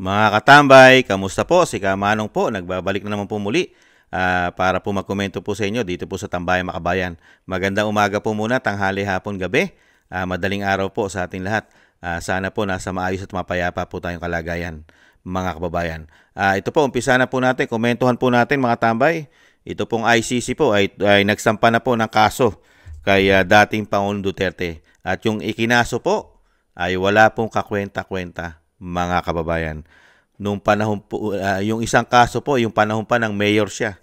Mga katambay, kamusta po? Si Kamanong po, nagbabalik na naman po muli para po magkomento po sa inyo dito po sa Tambayang Makabayan. Magandang umaga po muna, tanghali, hapon, gabi. Madaling araw po sa ating lahat. Sana po nasa maayos at mapayapa po tayong kalagayan, mga kababayan. Ito po, umpisa na po natin, komentuhan po natin mga tambay. Ito pong ICC po ay nagsampa na po ng kaso kay dating Pangulong Duterte. At yung ikinaso po ay wala pong kakwenta-kwenta, mga kababayan. Nung panahon po, yung isang kaso po, yung panahon pa ng mayor siya,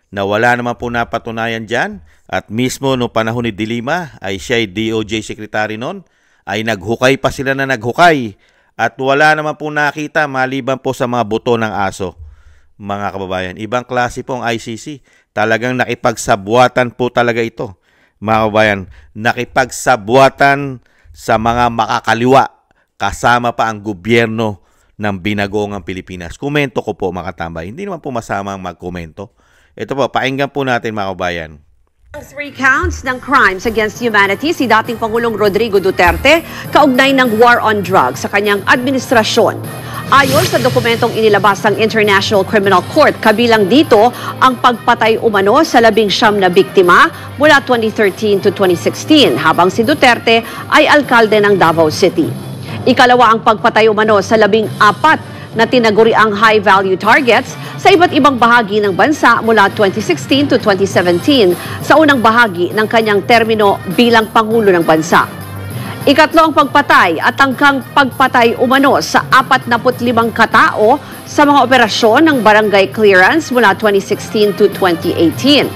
na wala naman po napatunayan dyan, at mismo nung panahon ni Dilima, ay siya ay DOJ Secretary noon, ay naghukay pa sila na naghukay, at wala naman po nakita maliban po sa mga buto ng aso, mga kababayan. Ibang klase po ang ICC, talagang nakipagsabwatan po talaga ito, mga kababayan. Nakipagsabwatan sa mga makakaliwa, kasama pa ang gobyerno ng binagoong Pilipinas. Komento ko po mga katambay. Hindi naman po masama ang magkomento. Ito po, pakinggan po natin mga kabayan. 3 counts ng crimes against humanity si dating Pangulong Rodrigo Duterte kaugnay ng war on drugs sa kanyang administrasyon. Ayon sa dokumentong inilabas ng International Criminal Court, kabilang dito ang pagpatay umano sa 19 na biktima mula 2013 to 2016 habang si Duterte ay alkalde ng Davao City. Ikalawa ang pagpatay umano sa 14 na tinaguriang high-value targets sa iba't ibang bahagi ng bansa mula 2016 to 2017 sa unang bahagi ng kanyang termino bilang Pangulo ng bansa. Ikatlo ang pagpatay at tangkang pagpatay umano sa 45 katao sa mga operasyon ng barangay clearance mula 2016 to 2018.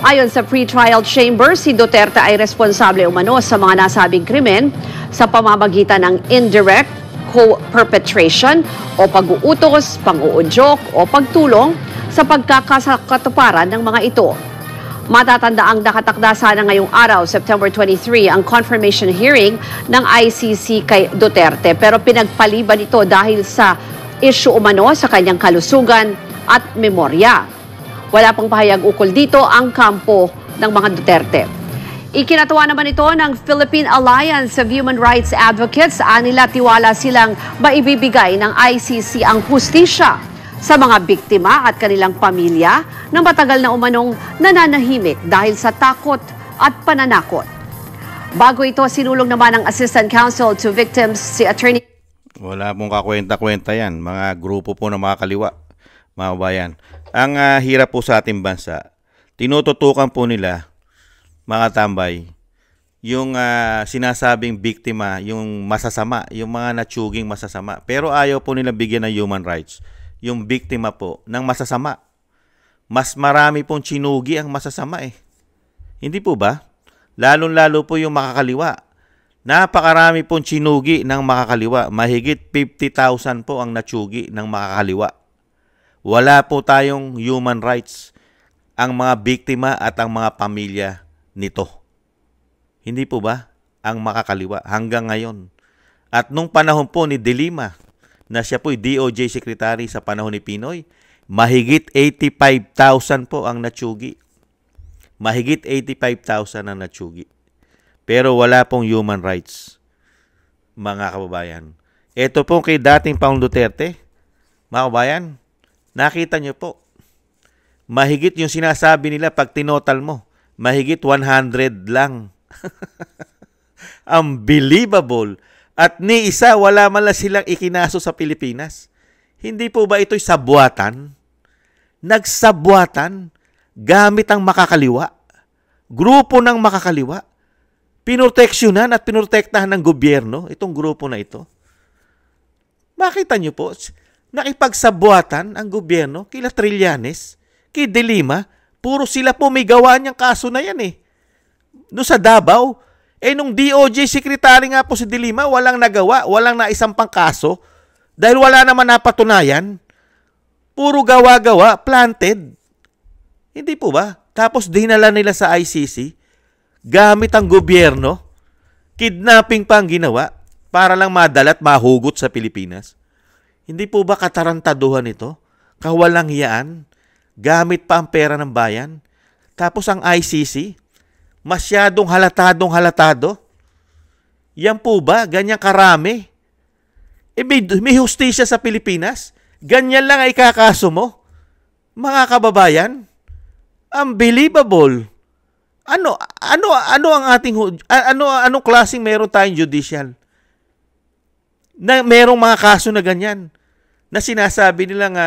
Ayon sa pre-trial chamber, si Duterte ay responsable umano sa mga nasabing krimen sa pamamagitan ng indirect co-perpetration o pag-uutos, pang-uudyok o pagtulong sa pagkakatuparan ng mga ito. Matatanda ang nakatakda sana ngayong araw, September 23, ang confirmation hearing ng ICC kay Duterte. Pero pinagpaliban ito dahil sa issue umano sa kanyang kalusugan at memorya. Wala pang pahayag ukol dito ang kampo ng mga Duterte. Ikinatuwa naman ito ng Philippine Alliance of Human Rights Advocates. Anila tiwala silang maibibigay ng ICC ang hustisya sa mga biktima at kanilang pamilya na matagal na umanong nananahimik dahil sa takot at pananakot. Bago ito, sinulong naman ng Assistant Counsel to Victims si Attorney... Wala pong kakwenta-kwenta yan. Mga grupo po ng mga kaliwa, mga bayan. Ang hirap po sa ating bansa, tinututukan po nila, mga tambay, yung sinasabing biktima, yung masasama, yung mga natsuging masasama. Pero ayaw po nila bigyan ng human rights yung biktima po ng masasama. Mas marami pong chinugi ang masasama eh. Hindi po ba? Lalong-lalo po yung makakaliwa. Napakarami pong chinugi ng makakaliwa. Mahigit 50,000 po ang natsugi ng makakaliwa. Wala po tayong human rights ang mga biktima at ang mga pamilya nito. Hindi po ba ang makakaliwa hanggang ngayon? At nung panahon po ni Dilima, na siya po'y DOJ Secretary sa panahon ni Pinoy, mahigit 85,000 po ang natsugi. Mahigit 85,000 ang natsugi. Pero wala pong human rights, mga kababayan. Ito po kay dating Pangulong Duterte, mga kababayan, nakita niyo po, mahigit yung sinasabi nila pag tinotal mo, mahigit 100 lang. Unbelievable. At ni isa, wala man lang silang ikinaso sa Pilipinas. Hindi po ba ito'y sabwatan? Nagsabwatan gamit ang makakaliwa. Grupo ng makakaliwa. Pinoteksyonan at pinotektahan ng gobyerno itong grupo na ito. Makita niyo po, nakipagsabwatan ang gobyerno kila Trillanes, kay Dilima, puro sila po may gawa niyang kaso na yan eh. Noong sa Davao, nung DOJ Secretary nga po si Dilima, walang nagawa, walang naisampang kaso, dahil wala naman napatunayan. Puro gawa-gawa, planted. Hindi po ba? Tapos dinala nila sa ICC, gamit ang gobyerno, kidnapping pa ang ginawa, para lang madala at mahugot sa Pilipinas. Hindi po ba katarantaduhan ito? Kawalang hiyaan? Gamit pa ang pera ng bayan? Tapos ang ICC, masyadong halatado. Yan po ba? Ganyang karami? May hustisya sa Pilipinas? Ganyan lang ay ikakaso mo? Mga kababayan? Unbelievable. Ano ang ating anong klaseng meron tayong judicial? Na merong mga kaso na ganyan na sinasabi nilang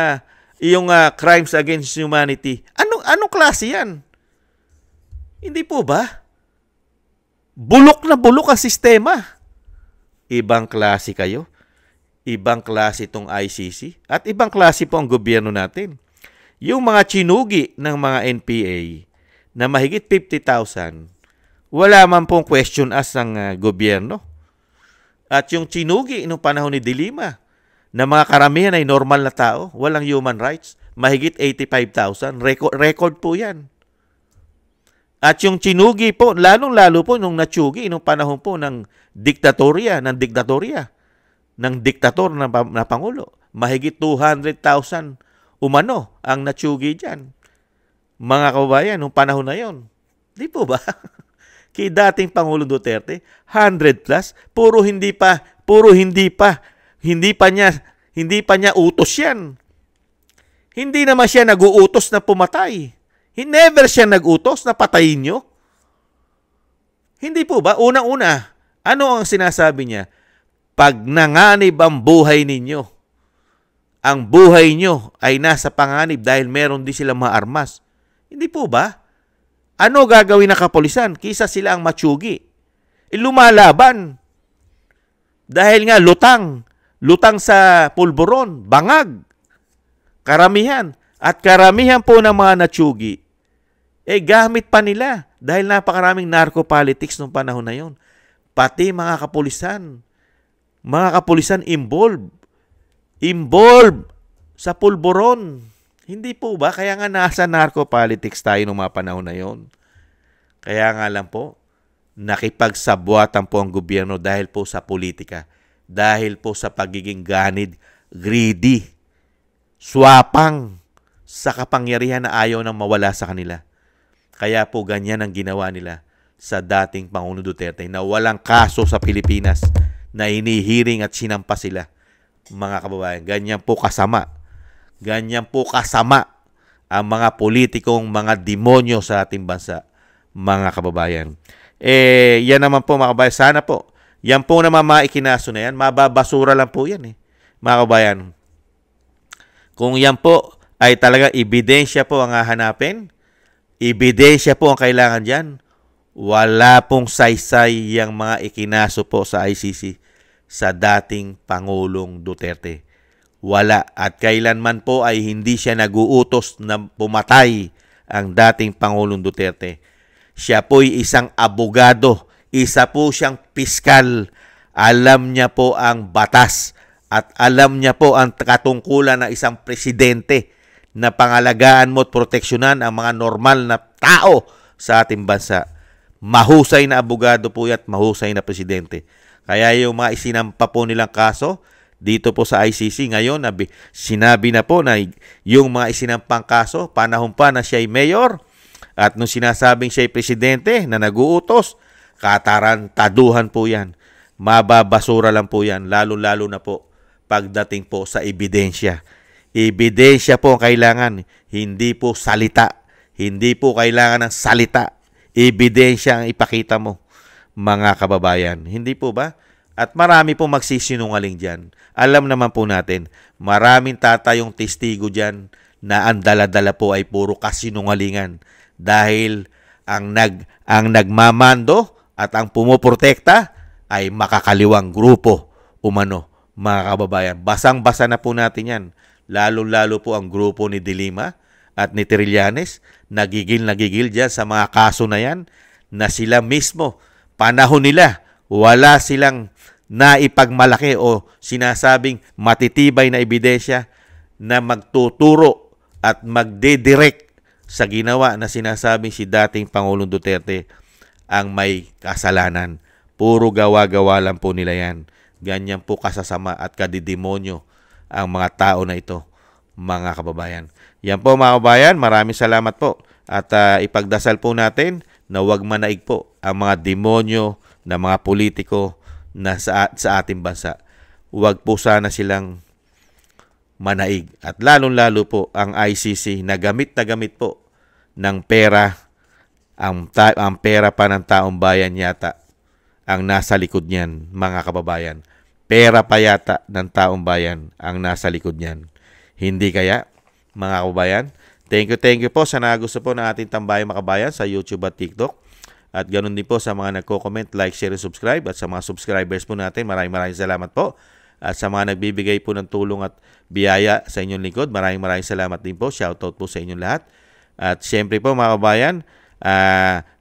yung crimes against humanity. Anong klase 'yan? Hindi po ba? Bulok na bulok ang sistema. Ibang klase kayo. Ibang klase itong ICC at ibang klase po ang gobyerno natin. Yung mga chinugi ng mga NPA na mahigit 50,000, wala man pong question as ng gobyerno. At yung chinugi noong panahon ni Dilima, na mga karamihan ay normal na tao, walang human rights, mahigit 85,000, record po yan. At yung chinugi po, lalong-lalo po nung natsugi noong panahon po ng diktator na Pangulo, mahigit 200,000 umano ang natsugi dyan. Mga kababayan, nung panahon na yon, di po ba? Kay dating Pangulo Duterte, 100 plus, puro hindi pa niya utos yan. Hindi naman siya nag-uutos na pumatay. Never siya nag-utos na patayin nyo. Hindi po ba? Unang-una, ano ang sinasabi niya? Pag nanganib ang buhay ninyo, ang buhay nyo ay nasa panganib dahil meron din silang mga armas. Hindi po ba? Ano gagawin ng kapulisan? Kisa sila ang matsugi. Lumalaban. Dahil nga lutang sa pulburon, bangag. Karamihan. At karamihan po ng mga natsugi, gamit pa nila. Dahil napakaraming narco-politics nung panahon na yon. Pati mga kapulisan involved sa pulburon. Hindi po ba? Kaya nga nasa narco-politics tayo nung mga panahon na yon. Kaya nga lang po, nakipagsabwatan po ang gobyerno dahil po sa politika. Dahil po sa pagiging ganid, greedy, swapang sa kapangyarihan na ayaw nang mawala sa kanila. Kaya po ganyan ang ginawa nila sa dating Pangulo Duterte na walang kaso sa Pilipinas na inihiring at sinampa sila. Mga kababayan, ganyan po kasama. Ganyan po kasama ang mga politikong mga demonyo sa ating bansa, mga kababayan. Yan naman po mga kababayan. Sana po, yan po naman mga ikinaso na yan, mababasura lang po yan mga kababayan. Kung yan po ay talaga ebidensya po ang hahanapin, ebidensya po ang kailangan dyan, wala pong saysay yung mga ikinaso po sa ICC sa dating Pangulong Duterte. Wala. At kailanman po ay hindi siya nag-uutos na pumatay ang dating Pangulong Duterte. Siya po'y isang abogado. Isa po siyang piskal. Alam niya po ang batas at alam niya po ang katungkulan ng isang presidente na pangalagaan mo at proteksyonan ang mga normal na tao sa ating bansa. Mahusay na abogado po at mahusay na presidente. Kaya yung mga isinampa po nilang kaso dito po sa ICC ngayon, sinabi na po na yung mga isinampang kaso, panahon pa na siya ay mayor at nung sinasabing siya ay presidente na nag-uutos, katarantaduhan po yan. Mababasura lang po yan, lalo-lalo na po pagdating po sa ebidensya. Ebidensya po ang kailangan, hindi po salita. Hindi po kailangan ng salita. Ebidensya ang ipakita mo, mga kababayan. Hindi po ba? At marami po magsisinungaling dyan. Alam naman po natin, maraming tatayong testigo dyan na ang dala-dala po ay puro kasinungalingan. Dahil ang nagmamando at ang pumuprotekta ay makakaliwang grupo umano, mga kababayan. Basang-basa na po natin yan. Lalo-lalo po ang grupo ni Dilima at ni Trillanes, nagigil dyan sa mga kaso na yan na sila mismo, panahon nila, wala silang naipagmalaki o sinasabing matitibay na ebidensya na magtuturo at magdedirect sa ginawa na sinasabing si dating Pangulong Duterte ang may kasalanan. Puro gawa-gawa lang po nila yan. Ganyan po kasasama at kadidemonyo ang mga tao na ito, mga kababayan. Yan po mga kababayan, maraming salamat po. At ipagdasal po natin na huwag manaig po ang mga demonyo na mga politiko na sa ating bansa. huwag po sana silang manaig. At lalong-lalo po ang ICC na gamit po ng pera, ang pera pa ng taong bayan yata ang nasa likod niyan, mga kababayan. Pera pa yata ng taong bayan ang nasa likod niyan. Hindi kaya, mga kababayan? Thank you po sa nagusto po ng ating Tambayang Makabayan sa YouTube at TikTok. At ganoon din po sa mga nagko-comment, like, share, and subscribe. At sa mga subscribers po natin, maraming salamat po. At sa mga nagbibigay po ng tulong at biyaya sa inyong lingkod, maraming salamat din po. Shoutout po sa inyong lahat. At siyempre po mga kabayan,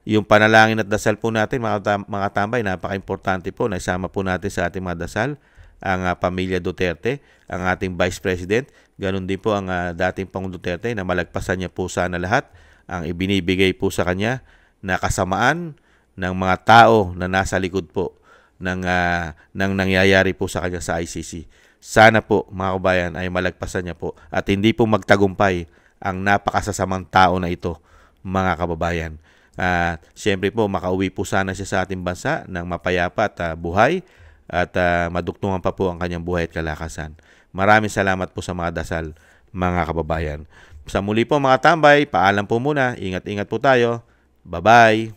yung panalangin at dasal po natin, mga tambay, napaka-importante po. Naisama po natin sa ating mga dasal ang pamilya Duterte, ang ating Vice President. Ganon din po ang dating Pangulong Duterte na malagpasan niya po sana lahat ang ibinibigay po sa kanya na kasamaan ng mga tao na nasa likod po ng nangyayari po sa kanya sa ICC. Sana po mga kabayan ay malagpasan niya po at hindi po magtagumpay ang napakasasamang tao na ito, mga kababayan. Siyempre po makauwi po sana siya sa ating bansa ng mapayapa at buhay at maduktungan pa po ang kanyang buhay at kalakasan. Maraming salamat po sa mga dasal, mga kababayan. Sa muli po mga tambay, paalam po muna. Ingat-ingat po tayo. Bye-bye!